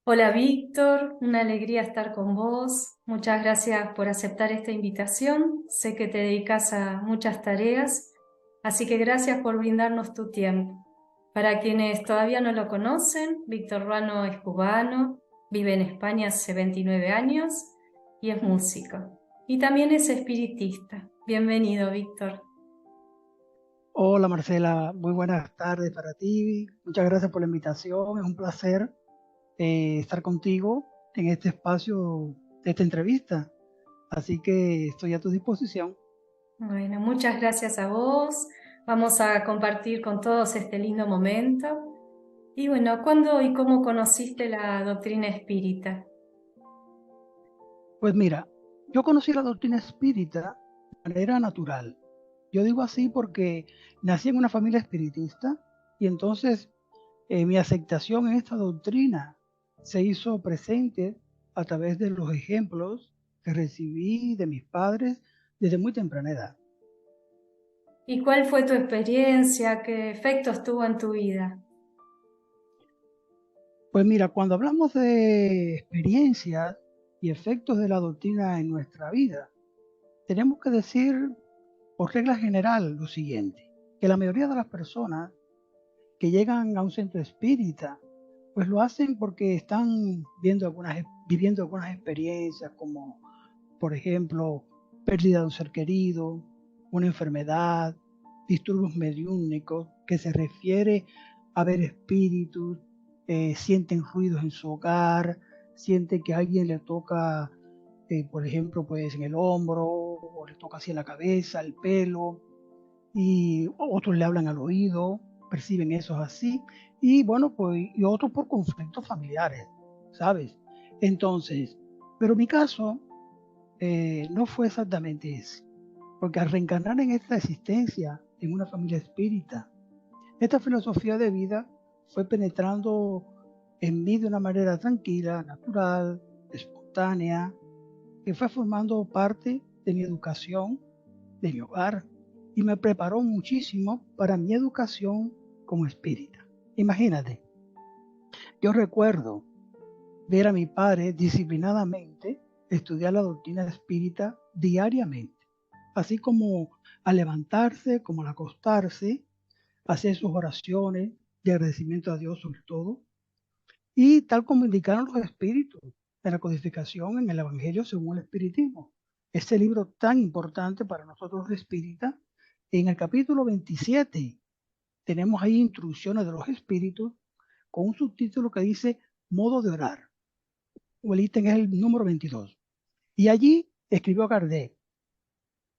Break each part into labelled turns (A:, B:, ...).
A: Hola Víctor, una alegría estar con vos. Muchas gracias por aceptar esta invitación. Sé que te dedicas a muchas tareas, así que gracias por brindarnos tu tiempo. Para quienes todavía no lo conocen, Víctor Ruano es cubano, vive en España hace 29 años y es músico. Y también es espiritista. Bienvenido, Víctor.
B: Hola Marcela, muy buenas tardes para ti. Muchas gracias por la invitación. Es un placer estar contigo en este espacio de esta entrevista. Así que estoy a tu disposición.
A: Bueno, muchas gracias a vos. Vamos a compartir con todos este lindo momento. Y bueno, ¿cuándo y cómo conociste la doctrina espírita?
B: Pues mira, yo conocí la doctrina espírita de manera natural. Yo digo así porque nací en una familia espiritista y entonces mi aceptación en esta doctrina se hizo presente a través de los ejemplos que recibí de mis padres desde muy temprana edad.
A: ¿Y cuál fue tu experiencia? ¿Qué efectos tuvo en tu vida?
B: Pues mira, cuando hablamos de experiencias y efectos de la doctrina en nuestra vida, tenemos que decir por regla general lo siguiente, que la mayoría de las personas que llegan a un centro espírita, pues lo hacen porque están viviendo algunas experiencias como, por ejemplo, pérdida de un ser querido, una enfermedad, disturbios mediúnicos, que se refiere a ver espíritus, sienten ruidos en su hogar, sienten que a alguien le toca, por ejemplo, pues en el hombro, o le toca así en la cabeza, el pelo, y otros le hablan al oído, perciben eso así, y bueno, pues, y otros por conflictos familiares, ¿sabes? Entonces, pero mi caso no fue exactamente ese, porque al reencarnar en esta existencia, en una familia espírita, esta filosofía de vida fue penetrando en mí de una manera tranquila, natural, espontánea, que fue formando parte de mi educación, de mi hogar, y me preparó muchísimo para mi educación como espírita. Imagínate, yo recuerdo ver a mi padre disciplinadamente estudiar la doctrina espírita diariamente, así como al levantarse, como al acostarse, hacer sus oraciones de agradecimiento a Dios sobre todo, y tal como indicaron los espíritus de la codificación en el Evangelio según el Espiritismo. Este libro tan importante para nosotros los espíritas, en el capítulo 27 tenemos ahí instrucciones de los espíritus con un subtítulo que dice modo de orar, o el ítem es el número 22. Y allí escribió Kardec,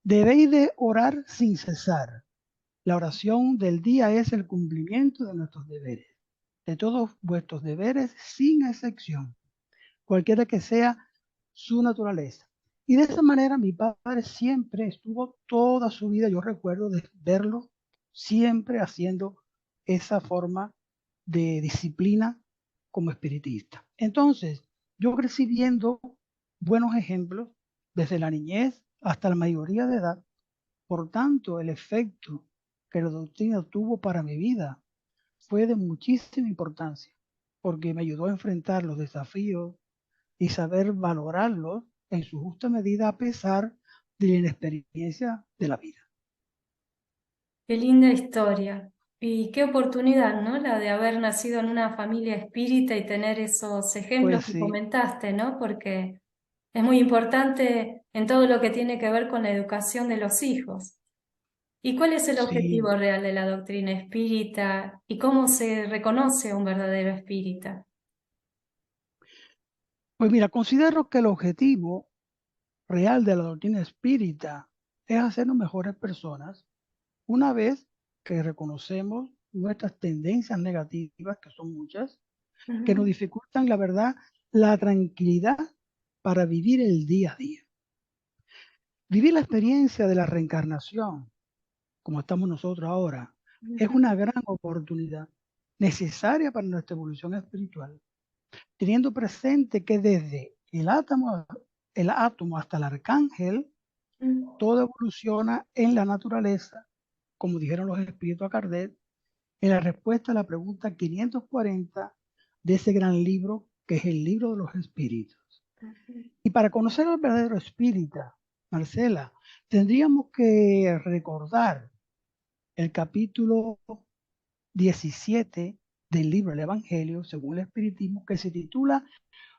B: debéis de orar sin cesar. La oración del día es el cumplimiento de nuestros deberes, de todos vuestros deberes sin excepción, cualquiera que sea su naturaleza. Y de esa manera mi padre siempre estuvo toda su vida, yo recuerdo de verlo siempre haciendo esa forma de disciplina como espiritista. Entonces, yo crecí viendo buenos ejemplos desde la niñez hasta la mayoría de edad. Por tanto, el efecto que la doctrina tuvo para mi vida fue de muchísima importancia, porque me ayudó a enfrentar los desafíos y saber valorarlos en su justa medida a pesar de la inexperiencia de la vida.
A: Qué linda historia. Y qué oportunidad, ¿no? La de haber nacido en una familia espírita y tener esos ejemplos
B: Pues
A: que
B: sí,
A: comentaste, ¿no? Porque es muy importante en todo lo que tiene que ver con la educación de los hijos. ¿Y cuál es el
B: sí.
A: objetivo real de la doctrina espírita y cómo se reconoce a un verdadero espírita?
B: Pues mira, considero que el objetivo real de la doctrina espírita es hacernos mejores personas una vez que reconocemos nuestras tendencias negativas, que son muchas, que nos
A: Ujú.
B: dificultan, la verdad, la tranquilidad para vivir el día a día. Vivir la experiencia de la reencarnación, como estamos nosotros ahora, es
A: Ujú.
B: una gran oportunidad necesaria para nuestra evolución espiritual, teniendo presente que desde el átomo hasta el arcángel, todo evoluciona en la naturaleza, como dijeron los espíritus a Kardec, en la respuesta a la pregunta 540 de ese gran libro que es el libro de los espíritus. Y para conocer al verdadero espírita, Marcela, tendríamos que recordar el capítulo 17 del libro del Evangelio, según el Espiritismo, que se titula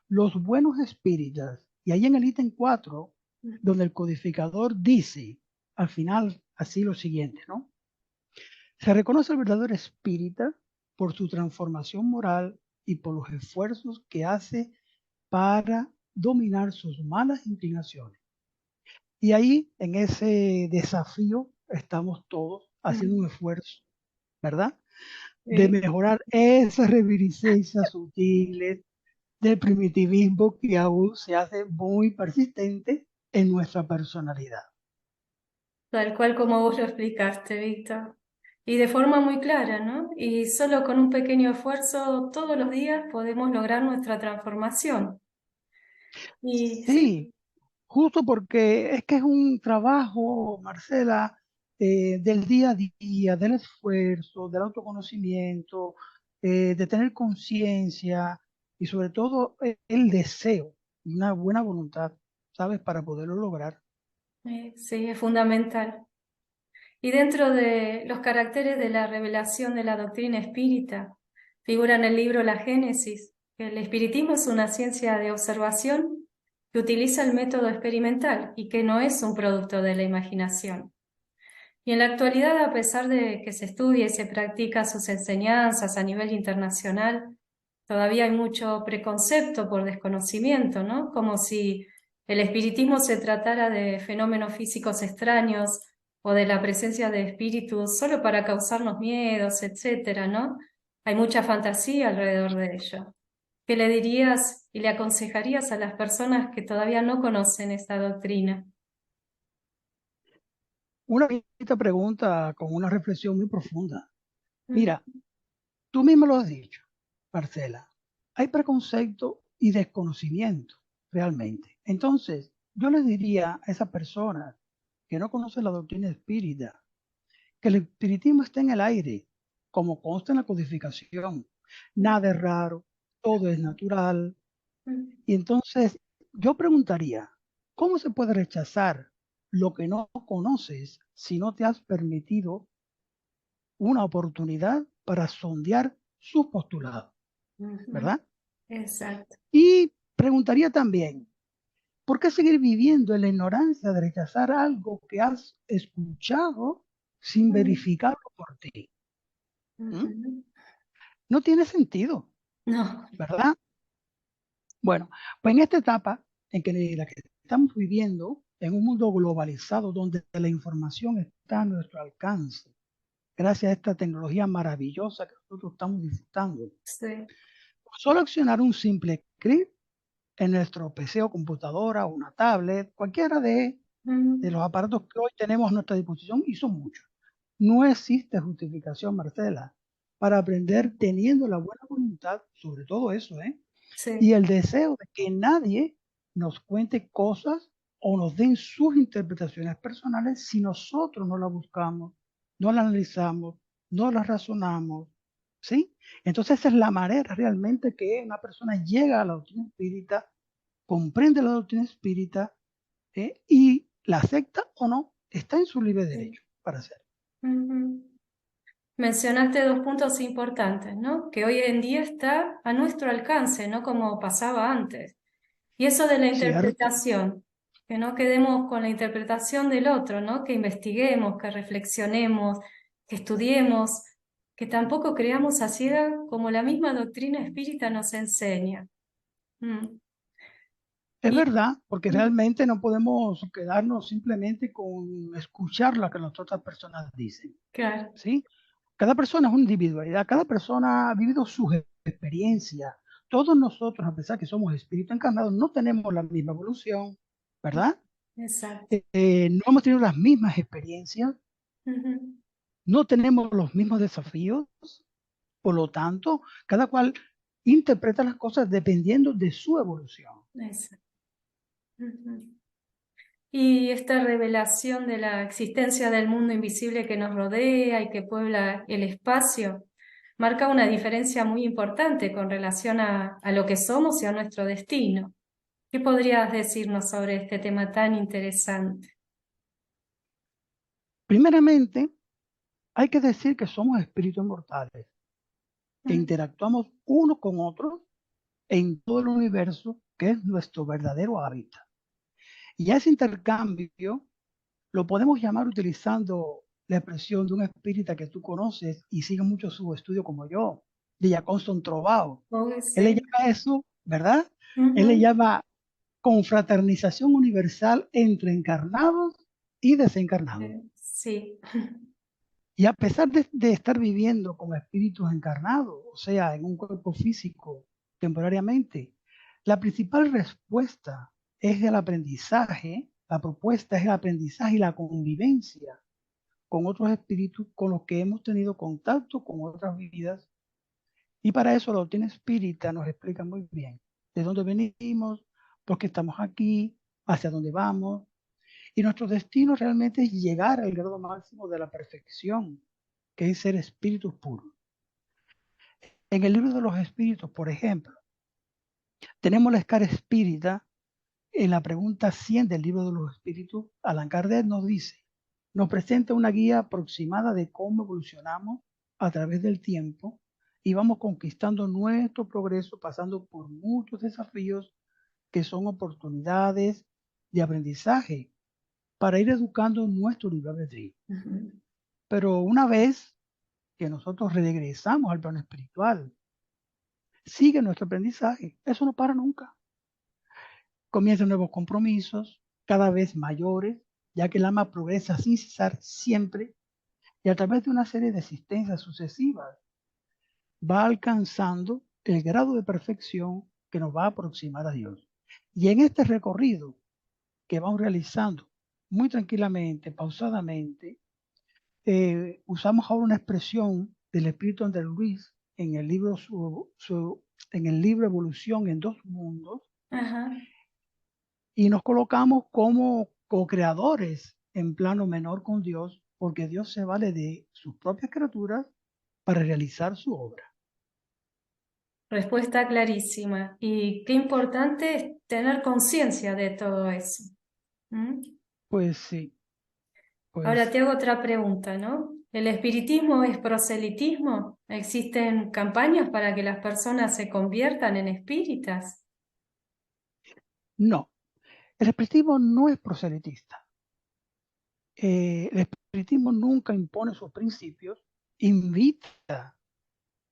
B: Los buenos espíritas. Y ahí en el ítem 4, donde el codificador dice al final así lo siguiente, ¿no? Se reconoce al verdadero espírita por su transformación moral y por los esfuerzos que hace para dominar sus malas inclinaciones. Y ahí, en ese desafío, estamos todos haciendo un esfuerzo, ¿verdad? De
A: Sí.
B: mejorar esas reminiscencias sutiles del primitivismo que aún se hace muy persistente en nuestra personalidad.
A: Tal cual como vos lo explicaste, Víctor. Y de forma muy clara, ¿no? Y solo con un pequeño esfuerzo todos los días podemos lograr nuestra transformación. Y sí,
B: Sí, justo porque es que es un trabajo, Marcela, del día a día, del esfuerzo, del autoconocimiento, de tener conciencia y sobre todo el deseo y una buena voluntad, ¿sabes? Para poderlo lograr.
A: sí, es fundamental. Y dentro de los caracteres de la revelación de la doctrina espírita, figura en el libro La Génesis, que el espiritismo es una ciencia de observación que utiliza el método experimental y que no es un producto de la imaginación. Y en la actualidad, a pesar de que se estudia y se practica sus enseñanzas a nivel internacional, todavía hay mucho preconcepto por desconocimiento, ¿no? Como si el espiritismo se tratara de fenómenos físicos extraños o de la presencia de espíritus solo para causarnos miedos, etcétera, ¿no? Hay mucha fantasía alrededor de ello. ¿Qué le dirías y le aconsejarías a las personas que todavía no conocen esta doctrina?
B: Una bonita pregunta con una reflexión muy profunda.
A: Mm,
B: Mira, tú mismo lo has dicho, Marcela. Hay preconcepto y desconocimiento realmente. Entonces, yo le diría a esa persona que no conoce la doctrina espírita, que el espiritismo está en el aire, como consta en la codificación. Nada es raro, todo es natural.
A: mm,
B: Y entonces, yo preguntaría, ¿cómo se puede rechazar lo que no conoces si no te has permitido una oportunidad para sondear sus postulados,
A: ujú.
B: ¿verdad?
A: Exacto.
B: Y preguntaría también, ¿por qué seguir viviendo en la ignorancia de rechazar algo que has escuchado sin
A: Mm,
B: verificarlo por ti? ¿Mm?
A: ujú.
B: No tiene sentido,
A: No,
B: ¿verdad? Bueno, pues en esta etapa en que la que estamos viviendo, en un mundo globalizado donde la información está a nuestro alcance, gracias a esta tecnología maravillosa que nosotros estamos disfrutando,
A: sí.
B: solo accionar un simple clic en nuestro PC o computadora o una tablet, cualquiera de
A: Mm,
B: los aparatos que hoy tenemos a nuestra disposición, y son muchos. No existe justificación, Marcela, para aprender teniendo la buena voluntad, sobre todo eso, y
A: sí.
B: el deseo de que nadie nos cuente cosas o nos den sus interpretaciones personales si nosotros no las buscamos, no las analizamos, no las razonamos, ¿sí? Entonces esa es la manera realmente que una persona llega a la doctrina espírita, comprende la doctrina espírita, y la acepta o no, está en su libre
A: Sí.
B: derecho para hacerlo.
A: Ujú. Mencionaste dos puntos importantes, ¿no? Que hoy en día está a nuestro alcance, no como pasaba antes. Y eso de la
B: Cierto,
A: interpretación, que no quedemos con la interpretación del otro, ¿no? Que investiguemos, que reflexionemos, que estudiemos, que tampoco creamos a ciegas como la misma doctrina espírita nos enseña. Mm.
B: es
A: Y
B: verdad, porque
A: mm,
B: realmente no podemos quedarnos simplemente con escuchar lo que las otras personas dicen,
A: claro,
B: ¿sí? Cada persona es una individualidad, cada persona ha vivido sus experiencias. Todos nosotros, a pesar que somos espíritus encarnados, no tenemos la misma evolución, ¿verdad?
A: exacto.
B: No hemos tenido las mismas experiencias,
A: Ujú.
B: no tenemos los mismos desafíos, por lo tanto, cada cual interpreta las cosas dependiendo de su evolución.
A: Exacto. Ujú. Y esta revelación de la existencia del mundo invisible que nos rodea y que puebla el espacio, marca una diferencia muy importante con relación a lo que somos y a nuestro destino. ¿Qué podrías decirnos sobre este tema tan interesante?
B: Primeramente, hay que decir que somos espíritus mortales, que interactuamos unos con otros en todo el universo, que es nuestro verdadero hábitat. Y ese intercambio lo podemos llamar utilizando la expresión de un espírita que tú conoces y sigue mucho su estudio como yo, de Jaconson Trovao.
A: Oh,
B: Él le
A: sí.
B: llama eso, ¿verdad? Él le
A: Ujú.
B: llama confraternización universal entre encarnados y desencarnados.
A: Sí.
B: Y a pesar de estar viviendo con espíritus encarnados, o sea, en un cuerpo físico temporariamente, la principal respuesta es el aprendizaje, la propuesta es el aprendizaje y la convivencia con otros espíritus con los que hemos tenido contacto con otras vidas. Y para eso la doctrina espírita nos explica muy bien de dónde venimos, por qué estamos aquí, hacia dónde vamos. Y nuestro destino realmente es llegar al grado máximo de la perfección, que es ser espíritus puros. En el libro de los espíritus, por ejemplo, tenemos la escala espírita. En la pregunta 100 del libro de los espíritus, Allan Kardec nos dice, nos presenta una guía aproximada de cómo evolucionamos a través del tiempo y vamos conquistando nuestro progreso pasando por muchos desafíos que son oportunidades de aprendizaje para ir educando nuestro libre albedrío.
A: Ujú.
B: Pero una vez que nosotros regresamos al plano espiritual, sigue nuestro aprendizaje. Eso no para nunca. Comienzan nuevos compromisos, cada vez mayores, ya que el alma progresa sin cesar siempre y a través de una serie de existencias sucesivas va alcanzando el grado de perfección que nos va a aproximar a Dios. Y en este recorrido que vamos realizando muy tranquilamente, pausadamente, usamos ahora una expresión del espíritu André Luis en el libro, en el libro Evolución en dos mundos,
A: Ajá.
B: y nos colocamos como co-creadores en plano menor con Dios, porque Dios se vale de sus propias criaturas para realizar su obra.
A: Respuesta clarísima. Y qué importante es tener conciencia de todo eso. ¿Mm?
B: Pues sí,
A: Ahora
B: pues
A: te hago otra pregunta, ¿no? ¿El espiritismo es proselitismo? ¿Existen campañas para que las personas se conviertan en espíritas?
B: no. El espiritismo no es proselitista. El espiritismo nunca impone sus principios, invita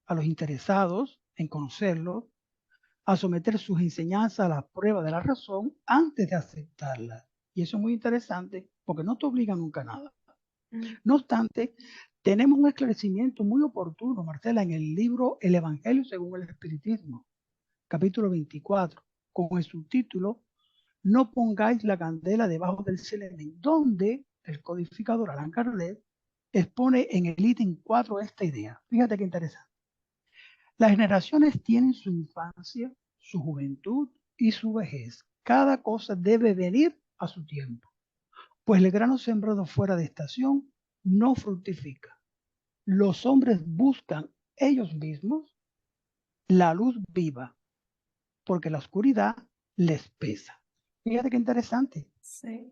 B: a los interesados en conocerlo a someter sus enseñanzas a la prueba de la razón antes de aceptarlas. Y eso es muy interesante porque no te obliga nunca a nada.
A: Mm.
B: No obstante, tenemos un esclarecimiento muy oportuno, Marcela, en el libro El Evangelio según el Espiritismo, capítulo 24, con el subtítulo No pongáis la candela debajo del celedón, donde el codificador Allan Kardec expone en el ítem 4 esta idea. Fíjate qué interesante. Las generaciones tienen su infancia, su juventud y su vejez. Cada cosa debe venir a su tiempo, pues el grano sembrado fuera de estación no fructifica. Los hombres buscan ellos mismos la luz viva, porque la oscuridad les pesa. Fíjate qué interesante.
A: Sí.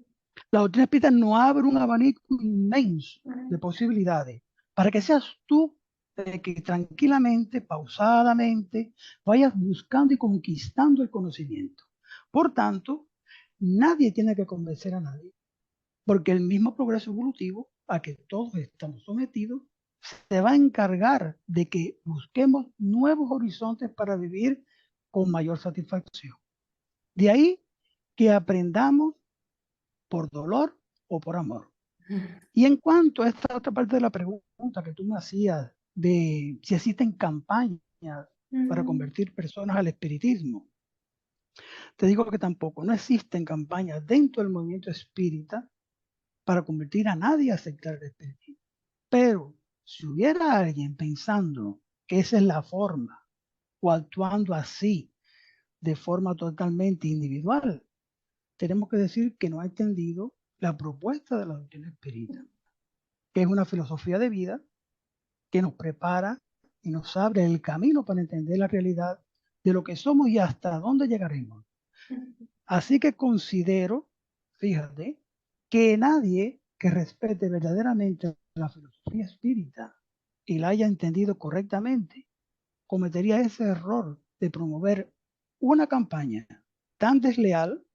B: La doctrina espírita no abre un abanico inmenso de
A: Mm.
B: posibilidades para que seas tú de que tranquilamente, pausadamente, vayas buscando y conquistando el conocimiento. Por tanto, nadie tiene que convencer a nadie, porque el mismo progreso evolutivo a que todos estamos sometidos se va a encargar de que busquemos nuevos horizontes para vivir con mayor satisfacción. De ahí que aprendamos por dolor o por amor. Y en cuanto a esta otra parte de la pregunta que tú me hacías de si existen campañas para
A: Mm.
B: convertir personas al espiritismo, te digo que tampoco, no existen campañas dentro del movimiento espírita para convertir a nadie a aceptar el espiritismo. Pero si hubiera alguien pensando que esa es la forma o actuando así de forma totalmente individual, tenemos que decir que no ha entendido la propuesta de la doctrina espírita, que es una filosofía de vida que nos prepara y nos abre el camino para entender la realidad de lo que somos y hasta dónde llegaremos. Así que considero, fíjate, que nadie que respete verdaderamente la filosofía espírita y la haya entendido correctamente cometería ese error de promover una campaña tan desleal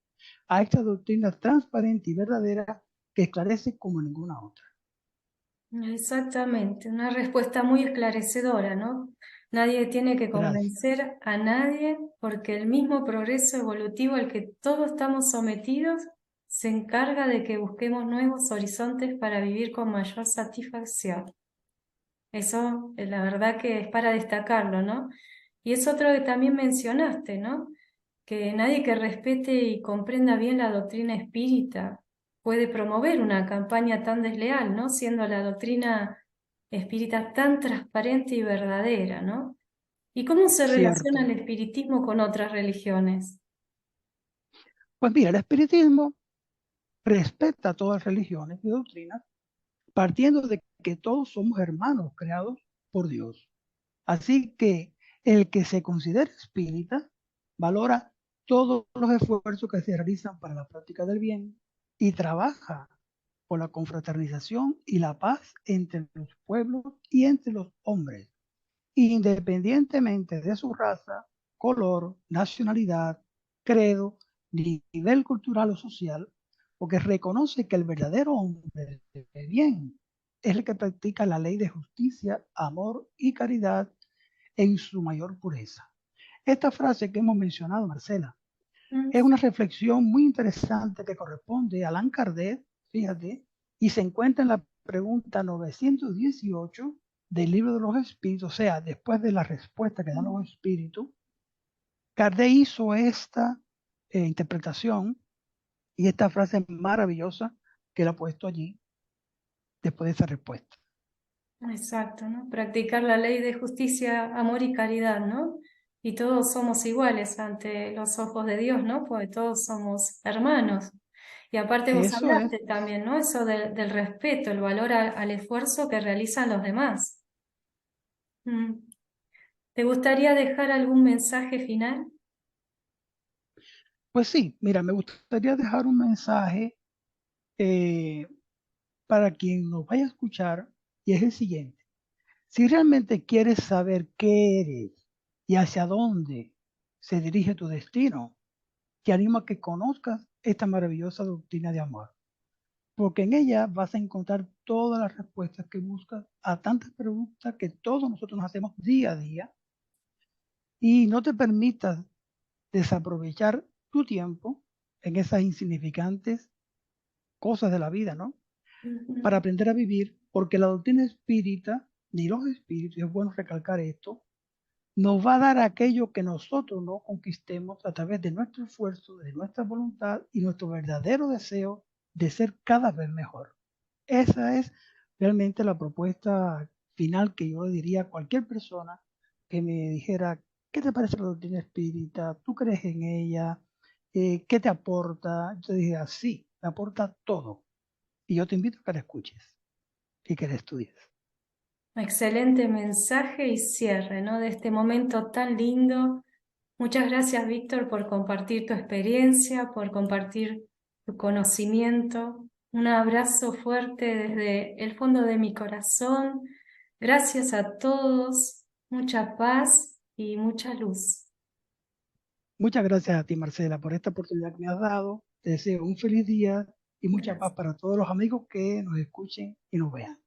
B: a esta doctrina transparente y verdadera que esclarece como ninguna otra.
A: Exactamente, una respuesta muy esclarecedora, ¿no? Nadie tiene que
B: Gracias.
A: convencer a nadie porque el mismo progreso evolutivo al que todos estamos sometidos se encarga de que busquemos nuevos horizontes para vivir con mayor satisfacción. Eso, la verdad que es para destacarlo, ¿no? Y es otro que también mencionaste, ¿no? Que nadie que respete y comprenda bien la doctrina espírita puede promover una campaña tan desleal, ¿no? Siendo la doctrina espírita tan transparente y verdadera, ¿no? ¿Y cómo se relaciona el
B: Cierto.
A: espiritismo con otras religiones?
B: Pues mira, el espiritismo respeta todas las religiones y doctrinas, partiendo de que todos somos hermanos creados por Dios. Así que el que se considera espírita valora todos los esfuerzos que se realizan para la práctica del bien y trabaja por la confraternización y la paz entre los pueblos y entre los hombres, independientemente de su raza, color, nacionalidad, credo, nivel cultural o social, porque reconoce que el verdadero hombre de bien es el que practica la ley de justicia, amor y caridad en su mayor pureza. Esta frase que hemos mencionado, Marcela,
A: Mm,
B: es una reflexión muy interesante que corresponde a Allan Kardec, fíjate, y se encuentra en la pregunta 918 del libro de los espíritus, o sea, después de la respuesta que dan los espíritus, Kardec hizo esta interpretación y esta frase maravillosa que él ha puesto allí después de esa respuesta.
A: exacto, ¿no? Practicar la ley de justicia, amor y caridad, ¿no? Y todos somos iguales ante los ojos de Dios, ¿no? Porque todos somos hermanos. Y aparte vos
B: Eso es.
A: hablaste también, ¿no? Eso del respeto, el valor al esfuerzo que realizan los demás. Mm. ¿Te gustaría dejar algún mensaje final?
B: Pues sí, mira, me gustaría dejar un mensaje eh, para quien nos vaya a escuchar y es el siguiente. Si realmente quieres saber qué eres y hacia dónde se dirige tu destino, te animo a que conozcas esta maravillosa doctrina de amor, porque en ella vas a encontrar todas las respuestas que buscas a tantas preguntas que todos nosotros nos hacemos día a día y no te permitas desaprovechar tu tiempo en esas insignificantes cosas de la vida, ¿no? Para
A: Ujú.
B: aprender a vivir, porque la doctrina espírita, ni los espíritus, y es bueno recalcar esto, nos va a dar aquello que nosotros no conquistemos a través de nuestro esfuerzo, de nuestra voluntad y nuestro verdadero deseo de ser cada vez mejor. Esa es realmente la propuesta final que yo le diría a cualquier persona que me dijera, ¿qué te parece la doctrina espírita? ¿Tú crees en ella? ¿Qué te aporta? Yo diría, sí, me aporta todo. Y yo te invito a que la escuches y que la estudies.
A: Excelente mensaje y cierre, ¿no? De este momento tan lindo. Muchas gracias, Víctor, por compartir tu experiencia, por compartir tu conocimiento. Un abrazo fuerte desde el fondo de mi corazón. Gracias a todos. Mucha paz y mucha luz.
B: Muchas gracias a ti, Marcela, por esta oportunidad que me has dado. Te deseo un feliz día y mucha paz
A: Gracias.
B: para todos los amigos que nos escuchen y nos vean.